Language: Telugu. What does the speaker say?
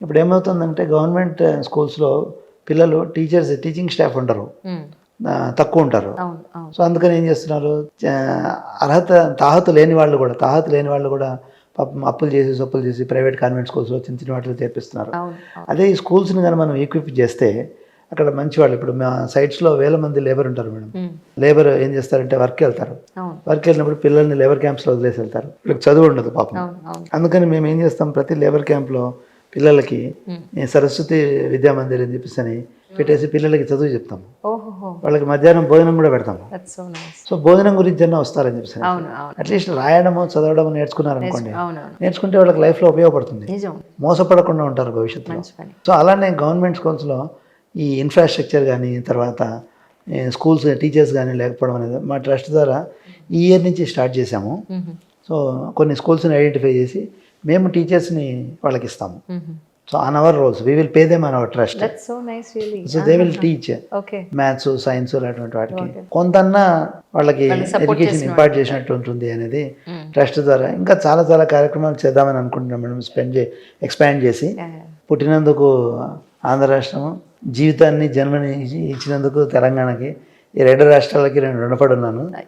ఇప్పుడు ఏమవుతుందంటే గవర్నమెంట్ స్కూల్స్లో పిల్లలు టీచింగ్ స్టాఫ్ ఉండరు, తక్కువ ఉంటారు. సో అందుకని ఏం చేస్తున్నారు, తాహతు లేని వాళ్ళు కూడా పాపం అప్పులు చేసి సొప్పులు చేసి ప్రైవేట్ కాన్వెంట్ స్కూల్స్లో చిన్న చిన్న వాటిలో చేర్పిస్తున్నారు. అదే ఈ స్కూల్స్ని కానీ మనం ఈక్విప్ చేస్తే అక్కడ మంచి వాళ్ళు, ఇప్పుడు మా సైట్స్లో వేల మంది లేబర్ ఉంటారు మేడం. లేబర్ ఏం చేస్తారంటే వర్క్ వెళ్తారు, వర్క్ వెళ్ళినప్పుడు పిల్లల్ని లేబర్ క్యాంప్స్లో వదిలేసి వెళ్తారు, వీళ్ళకి చదువు ఉండదు పాపం. అందుకని మేము ఏం చేస్తాం, ప్రతి లేబర్ క్యాంప్లో పిల్లలకి సరస్వతి విద్యా మందిర్ అని చెప్పేసి అని పెట్టేసి పిల్లలకి చదువు చెప్తాము. వాళ్ళకి మధ్యాహ్నం భోజనం కూడా పెడతాము. సో భోజనం గురించి అన్న వస్తారని చెప్పేసి అట్లీస్ట్ రాయడము చదవడం నేర్చుకున్నారనుకోండి, నేర్చుకుంటే వాళ్ళకి లైఫ్లో ఉపయోగపడుతుంది, మోసపడకుండా ఉంటారు భవిష్యత్తులో. సో అలానే గవర్నమెంట్ స్కూల్స్లో ఈ ఇన్ఫ్రాస్ట్రక్చర్ కానీ, తర్వాత స్కూల్స్ టీచర్స్ కానీ లేకపోవడం అనేది మా ట్రస్ట్ ద్వారా ఈ ఇయర్ నుంచి స్టార్ట్ చేశాము. సో కొన్ని స్కూల్స్ని ఐడెంటిఫై చేసి మేము టీచర్స్ని వాళ్ళకి ఇస్తాము. So on our rolls we will pay them on our trust. So they will teach maths, science అటువంటి వాటికి కొంతన్నా వాళ్ళకి ఎడ్యుకేషన్ ఇంపార్ట్ చేసినట్టు ఉంటుంది అనేది ట్రస్ట్ ద్వారా. ఇంకా చాలా చాలా కార్యక్రమాలు చేద్దామని అనుకుంటున్నాం మేడం, ఎక్స్పాండ్ చేసి. పుట్టినందుకు ఆంధ్ర రాష్ట్రము, జీవితాన్ని జన్మని ఇచ్చినందుకు తెలంగాణకి, ఈ రెండు రాష్ట్రాలకి నేను రుణపడి ఉన్నాను.